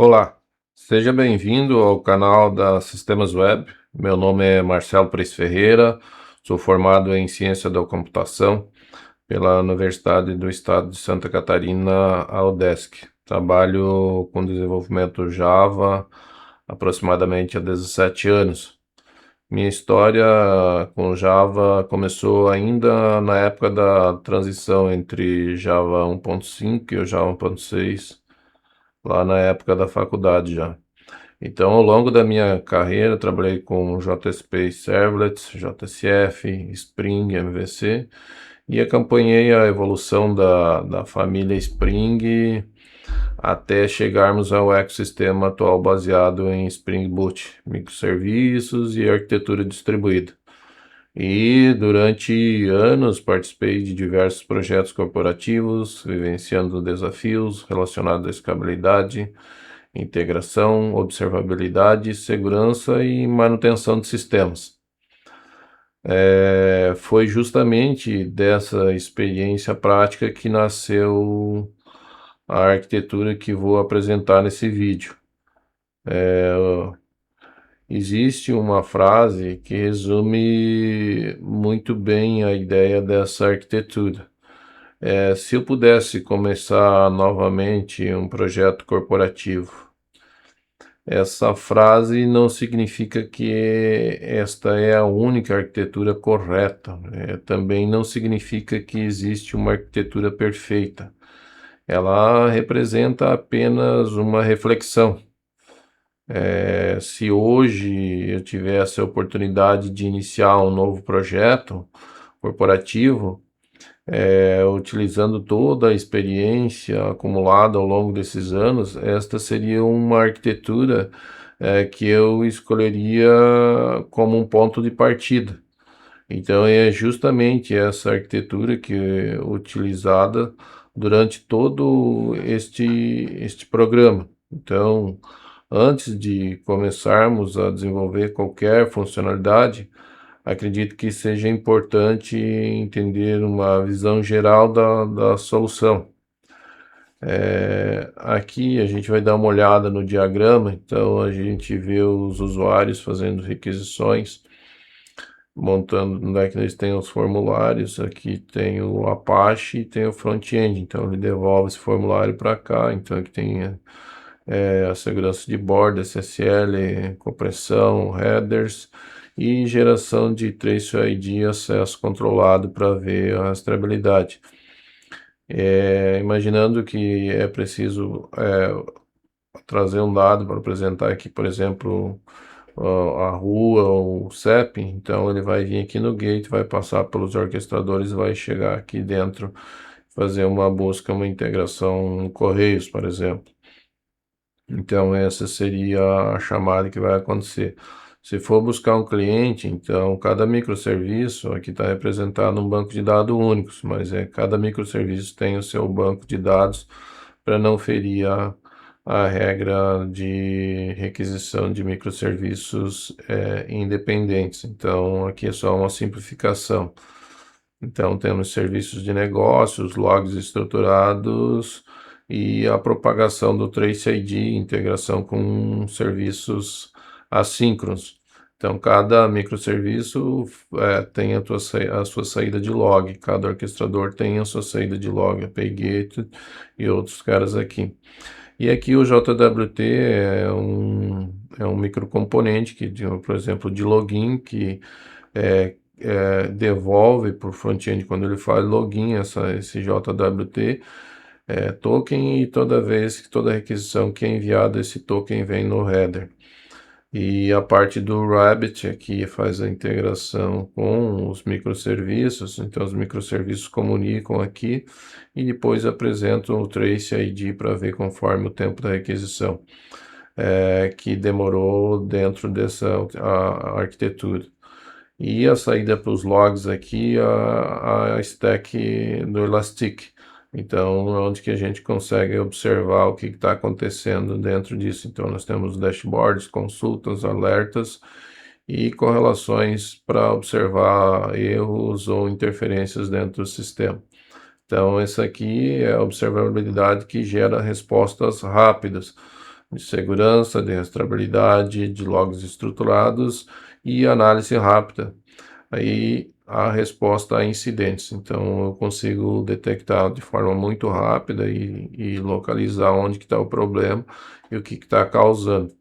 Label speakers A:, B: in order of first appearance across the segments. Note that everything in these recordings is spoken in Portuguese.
A: Olá, seja bem-vindo ao canal da Sistemas Web. Meu nome é Marcelo Preis Ferreira, sou formado em Ciência da Computação pela Universidade do Estado de Santa Catarina, a UDESC. Trabalho com desenvolvimento Java aproximadamente há 17 anos. Minha história com Java começou ainda na época da transição entre Java 1.5 e o Java 1.6, lá na época da faculdade já. Então, ao longo da minha carreira, trabalhei com JSP Servlets, JSF, Spring, MVC e acompanhei a evolução da família Spring até chegarmos ao ecossistema atual baseado em Spring Boot, microserviços e arquitetura distribuída. E durante anos participei de diversos projetos corporativos, vivenciando desafios relacionados à escalabilidade, integração, observabilidade, segurança e manutenção de sistemas. Foi justamente dessa experiência prática que nasceu a arquitetura que vou apresentar nesse vídeo. Existe uma frase que resume muito bem a ideia dessa arquitetura. Se eu pudesse começar novamente um projeto corporativo, essa frase não significa que esta é a única arquitetura correta. Também não significa que existe uma arquitetura perfeita. Ela representa apenas uma reflexão. Se hoje eu tivesse a oportunidade de iniciar um novo projeto corporativo, utilizando toda a experiência acumulada ao longo desses anos, esta seria uma arquitetura que eu escolheria como um ponto de partida. Então é justamente essa arquitetura que é utilizada durante todo este programa. Então, antes de começarmos a desenvolver qualquer funcionalidade, acredito que seja importante entender uma visão geral da solução. Aqui a gente vai dar uma olhada no diagrama, então a gente vê os usuários fazendo requisições, montando, onde é que eles têm os formulários. Aqui tem o Apache e tem o front-end, então ele devolve esse formulário para cá. Então aqui tem a segurança de borda, SSL, compressão, headers e geração de trace ID, acesso controlado para ver a rastreabilidade. Imaginando que é preciso trazer um dado para apresentar aqui, por exemplo, a rua ou o CEP, então ele vai vir aqui no gate, vai passar pelos orquestradores, vai chegar aqui dentro, fazer uma busca, uma integração no Correios, por exemplo. Então essa seria a chamada que vai acontecer. Se for buscar um cliente, então cada microserviço aqui está representado um banco de dados únicos, mas cada microserviço tem o seu banco de dados para não ferir a regra de requisição de microserviços independentes. Então aqui é só uma simplificação. Então temos serviços de negócios, logs estruturados e a propagação do Trace ID, integração com serviços assíncronos. Então, cada microserviço tem a sua saída de log, cada orquestrador tem a sua saída de log, API Gate e outros caras aqui. E aqui o JWT é um microcomponente, que, por exemplo, de login, que devolve para o front-end quando ele faz login esse JWT token, e toda requisição que é enviada, esse token vem no header. E a parte do Rabbit aqui faz a integração com os microserviços, então os microserviços comunicam aqui e depois apresentam o Trace ID para ver conforme o tempo da requisição que demorou dentro dessa a arquitetura. E a saída para os logs aqui, a stack do Elastic. Então, onde que a gente consegue observar o que está acontecendo dentro disso. Então, nós temos dashboards, consultas, alertas e correlações para observar erros ou interferências dentro do sistema. Então, essa aqui é a observabilidade que gera respostas rápidas. de segurança, de rastreabilidade, de logs estruturados e análise rápida. Aí a resposta a incidentes. Então eu consigo detectar de forma muito rápida e localizar onde que está o problema e o que está causando.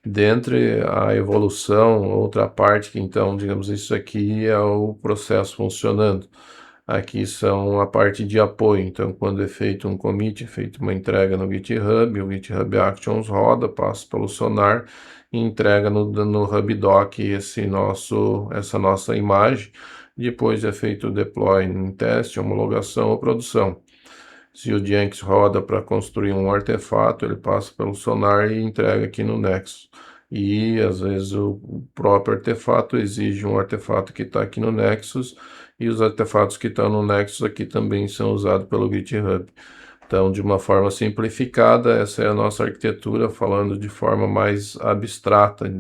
A: Dentre a evolução, outra parte que então, digamos, isso aqui é o processo funcionando. Aqui são a parte de apoio. Então, quando é feito um commit, é feita uma entrega no GitHub, o GitHub Actions roda, passa pelo Sonar e entrega no HubDoc essa nossa imagem. Depois é feito o deploy em teste, homologação ou produção. Se o Jenkins roda para construir um artefato, ele passa pelo Sonar e entrega aqui no Nexus. E às vezes o próprio artefato exige um artefato que está aqui no Nexus, e os artefatos que estão no Nexus aqui também são usados pelo GitHub. Então, de uma forma simplificada, essa é a nossa arquitetura, falando de forma mais abstrata,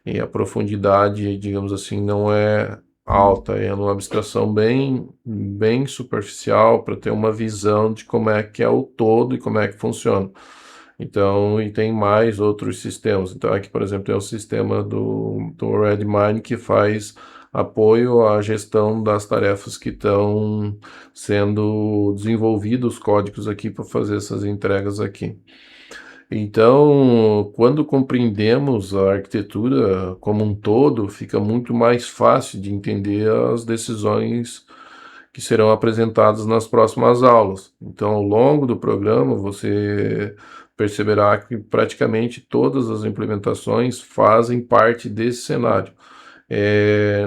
A: e a profundidade, digamos assim, não é alta, é uma abstração bem superficial para ter uma visão de como é que é o todo e como é que funciona. Então, e tem mais outros sistemas. Então, aqui, por exemplo, tem o sistema do Redmine que faz apoio à gestão das tarefas que estão sendo desenvolvidos, os códigos aqui para fazer essas entregas aqui. Então, quando compreendemos a arquitetura como um todo, fica muito mais fácil de entender as decisões que serão apresentadas nas próximas aulas. Então, ao longo do programa, você perceberá que praticamente todas as implementações fazem parte desse cenário.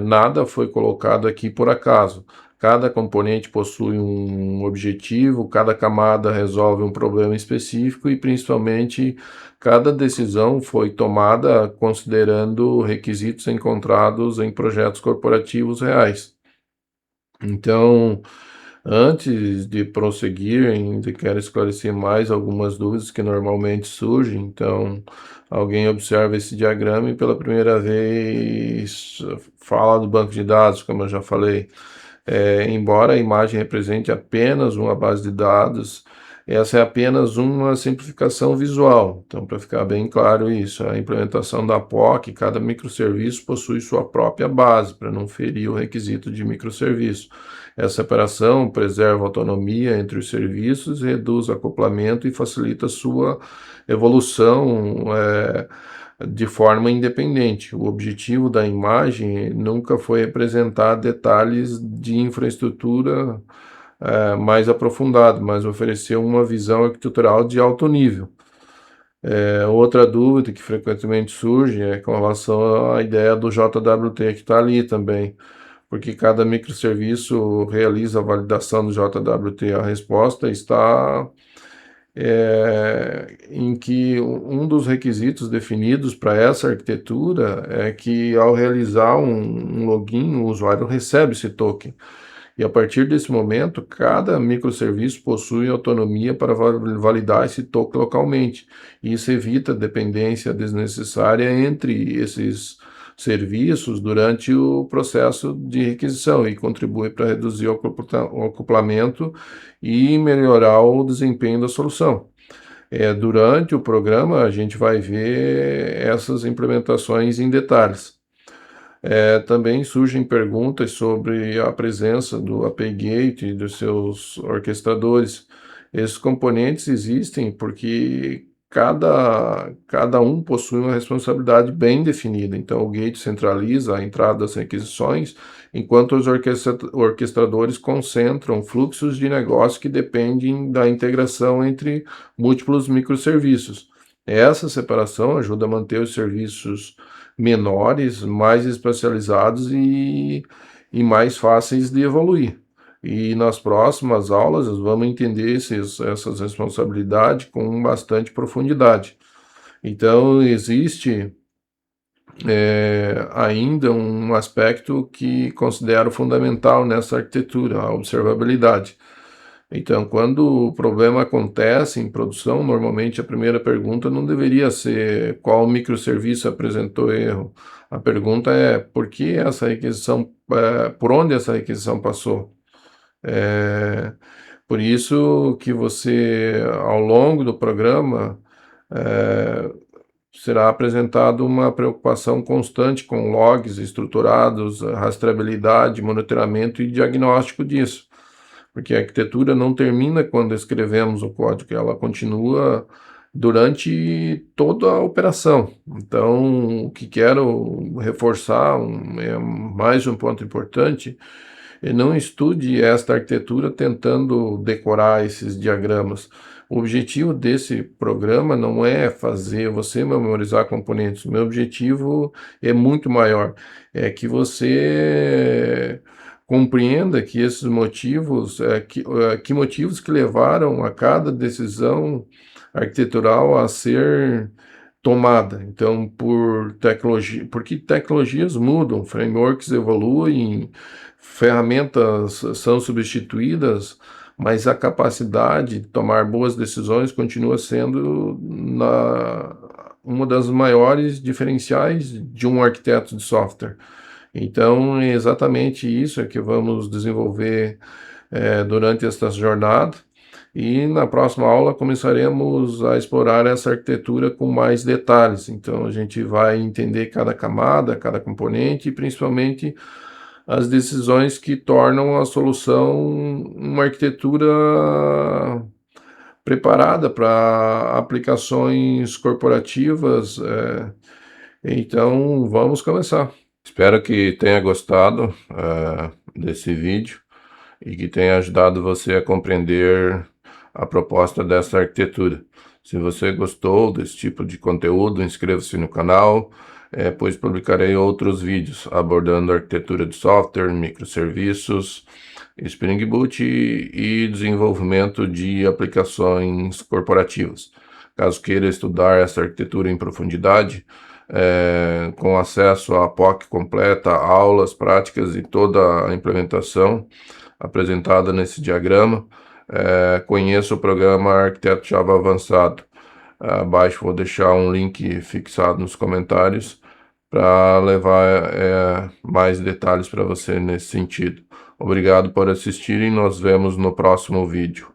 A: Nada foi colocado aqui por acaso. Cada componente possui um objetivo, cada camada resolve um problema específico e, principalmente, cada decisão foi tomada considerando requisitos encontrados em projetos corporativos reais. Então, antes de prosseguir, ainda quero esclarecer mais algumas dúvidas que normalmente surgem. Então, alguém observa esse diagrama e pela primeira vez fala do banco de dados, como eu já falei. Embora a imagem represente apenas uma base de dados, essa é apenas uma simplificação visual. Então, para ficar bem claro isso, a implementação da POC, cada microserviço possui sua própria base, para não ferir o requisito de microserviço. Essa separação preserva a autonomia entre os serviços, reduz acoplamento e facilita sua evolução de forma independente. O objetivo da imagem nunca foi representar detalhes de infraestrutura mais aprofundado, mas oferecer uma visão arquitetural de alto nível. Outra dúvida que frequentemente surge é com relação à ideia do JWT que está ali também, porque cada microserviço realiza a validação do JWT. A resposta está em que um dos requisitos definidos para essa arquitetura é que ao realizar um login, o usuário recebe esse token. E a partir desse momento, cada microserviço possui autonomia para validar esse token localmente. E isso evita dependência desnecessária entre esses serviços durante o processo de requisição e contribui para reduzir o acoplamento e melhorar o desempenho da solução. Durante o programa, a gente vai ver essas implementações em detalhes. Também surgem perguntas sobre a presença do API Gate e dos seus orquestradores. Esses componentes existem porque cada um possui uma responsabilidade bem definida. Então, o Gate centraliza a entrada das requisições, enquanto os orquestradores concentram fluxos de negócio que dependem da integração entre múltiplos microserviços. Essa separação ajuda a manter os serviços menores, mais especializados e mais fáceis de evoluir. E nas próximas aulas nós vamos entender essas responsabilidades com bastante profundidade. Então, existe ainda um aspecto que considero fundamental nessa arquitetura, a observabilidade. Então, quando o problema acontece em produção, normalmente a primeira pergunta não deveria ser qual microserviço apresentou erro. A pergunta é por que essa requisição, por onde essa requisição passou. Por isso que você, ao longo do programa, será apresentado uma preocupação constante com logs estruturados, rastreabilidade, monitoramento e diagnóstico disso. Porque a arquitetura não termina quando escrevemos o código, ela continua durante toda a operação. Então, o que quero reforçar é mais um ponto importante, não estude esta arquitetura tentando decorar esses diagramas. O objetivo desse programa não é fazer você memorizar componentes. O meu objetivo é muito maior. É que você compreenda que esses motivos, que motivos que levaram a cada decisão arquitetural a ser tomada. Então, porque tecnologias mudam, frameworks evoluem, ferramentas são substituídas, mas a capacidade de tomar boas decisões continua sendo uma das maiores diferenciais de um arquiteto de software. Então, é exatamente isso é que vamos desenvolver durante esta jornada. E na próxima aula começaremos a explorar essa arquitetura com mais detalhes. Então a gente vai entender cada camada, cada componente e principalmente as decisões que tornam a solução uma arquitetura preparada para aplicações corporativas. Então vamos começar. Espero que tenha gostado desse vídeo e que tenha ajudado você a compreender a proposta dessa arquitetura. Se você gostou desse tipo de conteúdo, inscreva-se no canal, pois publicarei outros vídeos abordando arquitetura de software, microserviços, Spring Boot e desenvolvimento de aplicações corporativas. Caso queira estudar essa arquitetura em profundidade, com acesso à POC completa, aulas, práticas e toda a implementação apresentada nesse diagrama, conheça o programa Arquiteto Java Avançado. Abaixo vou deixar um link fixado nos comentários para levar mais detalhes para você nesse sentido. Obrigado por assistirem, nos vemos no próximo vídeo.